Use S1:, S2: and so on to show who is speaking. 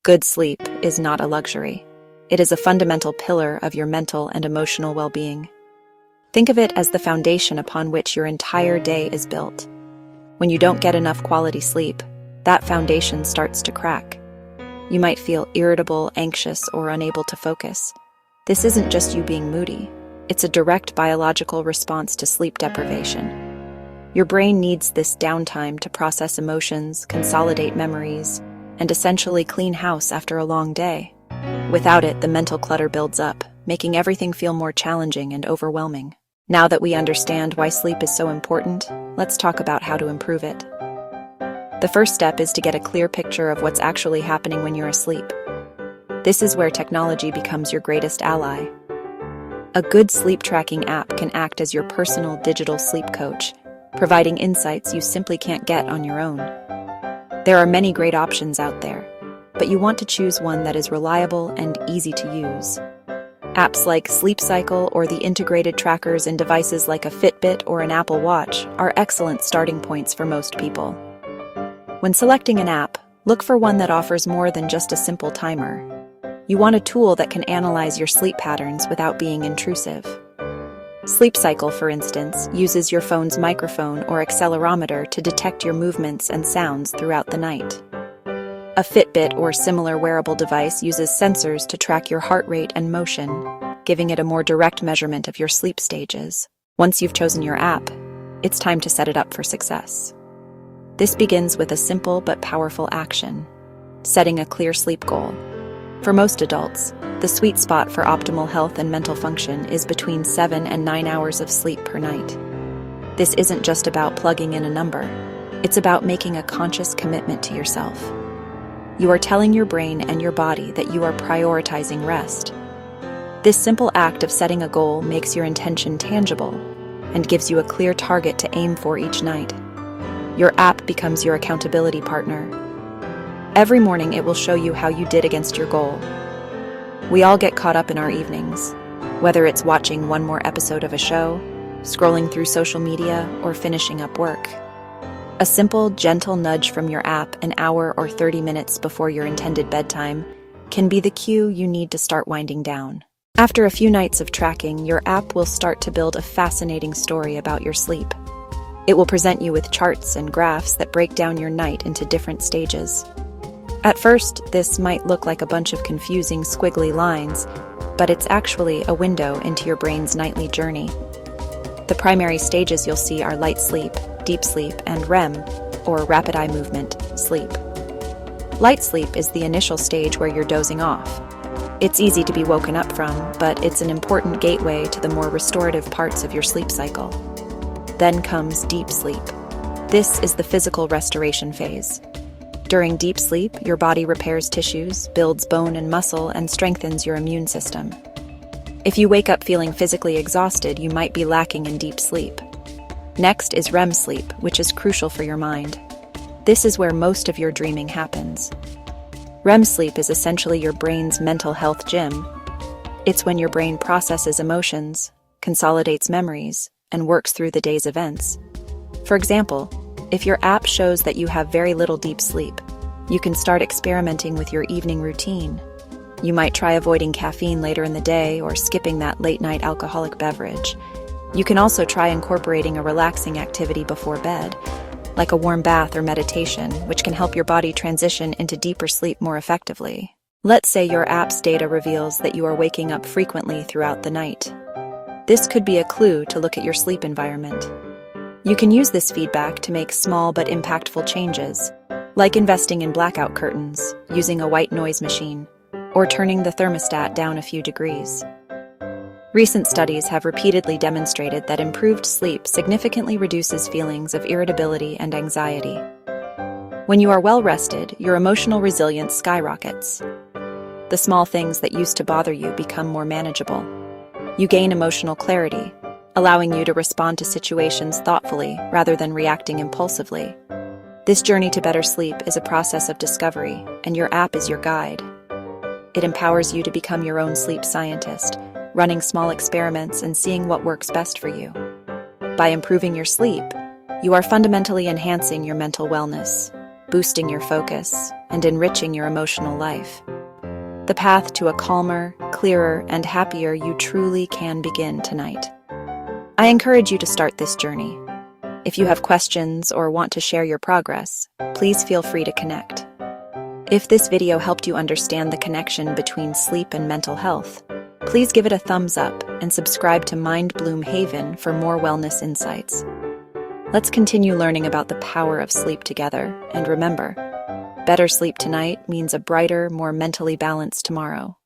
S1: Good sleep is not a luxury. It is a fundamental pillar of your mental and emotional well-being. Think of it as the foundation upon which your entire day is built. When you don't get enough quality sleep, that foundation starts to crack. You might feel irritable, anxious, or unable to focus. This isn't just you being moody. It's a direct biological response to sleep deprivation. Your brain needs this downtime to process emotions, consolidate memories, and essentially clean house after a long day. Without it, the mental clutter builds up, making everything feel more challenging and overwhelming. Now that we understand why sleep is so important, let's talk about how to improve it. The first step is to get a clear picture of what's actually happening when you're asleep. This is where technology becomes your greatest ally. A good sleep tracking app can act as your personal digital sleep coach, providing insights you simply can't get on your own. There are many great options out there, but you want to choose one that is reliable and easy to use. Apps like Sleep Cycle or the integrated trackers in devices like a Fitbit or an Apple Watch are excellent starting points for most people. When selecting an app, look for one that offers more than just a simple timer. You want a tool that can analyze your sleep patterns without being intrusive. Sleep Cycle, for instance, uses your phone's microphone or accelerometer to detect your movements and sounds throughout the night. A Fitbit or similar wearable device uses sensors to track your heart rate and motion, giving it a more direct measurement of your sleep stages. Once you've chosen your app, it's time to set it up for success. This begins with a simple but powerful action: setting a clear sleep goal. For most adults, the sweet spot for optimal health and mental function is between 7 and 9 hours of sleep per night. This isn't just about plugging in a number. It's about making a conscious commitment to yourself. You are telling your brain and your body that you are prioritizing rest. This simple act of setting a goal makes your intention tangible and gives you a clear target to aim for each night. Your app becomes your accountability partner. Every morning it will show you how you did against your goal. We all get caught up in our evenings, whether it's watching one more episode of a show, scrolling through social media, or finishing up work. A simple, gentle nudge from your app an hour or 30 minutes before your intended bedtime can be the cue you need to start winding down. After a few nights of tracking, your app will start to build a fascinating story about your sleep. It will present you with charts and graphs that break down your night into different stages. At first, this might look like a bunch of confusing, squiggly lines, but it's actually a window into your brain's nightly journey. The primary stages you'll see are light sleep, deep sleep, and REM, or rapid eye movement, sleep. Light sleep is the initial stage where you're dozing off. It's easy to be woken up from, but it's an important gateway to the more restorative parts of your sleep cycle. Then comes deep sleep. This is the physical restoration phase. During deep sleep, your body repairs tissues, builds bone and muscle, and strengthens your immune system. If you wake up feeling physically exhausted, you might be lacking in deep sleep. Next is REM sleep, which is crucial for your mind. This is where most of your dreaming happens. REM sleep is essentially your brain's mental health gym. It's when your brain processes emotions, consolidates memories, and works through the day's events. For example, if your app shows that you have very little deep sleep, you can start experimenting with your evening routine. You might try avoiding caffeine later in the day or skipping that late-night alcoholic beverage. You can also try incorporating a relaxing activity before bed, like a warm bath or meditation, which can help your body transition into deeper sleep more effectively. Let's say your app's data reveals that you are waking up frequently throughout the night. This could be a clue to look at your sleep environment. You can use this feedback to make small but impactful changes, like investing in blackout curtains, using a white noise machine, or turning the thermostat down a few degrees. Recent studies have repeatedly demonstrated that improved sleep significantly reduces feelings of irritability and anxiety. When you are well rested, your emotional resilience skyrockets. The small things that used to bother you become more manageable. You gain emotional clarity, allowing you to respond to situations thoughtfully rather than reacting impulsively. This journey to better sleep is a process of discovery, and your app is your guide. It empowers you to become your own sleep scientist, running small experiments and seeing what works best for you. By improving your sleep, you are fundamentally enhancing your mental wellness. boosting your focus, and enriching your emotional life. The path to a calmer, clearer, and happier you truly can begin tonight. I encourage you to start this journey. If you have questions or want to share your progress, please feel free to connect. If this video helped you understand the connection between sleep and mental health, please give it a thumbs up and subscribe to MindBloom Haven for more wellness insights. Let's continue learning about the power of sleep together, and remember, better sleep tonight means a brighter, more mentally balanced tomorrow.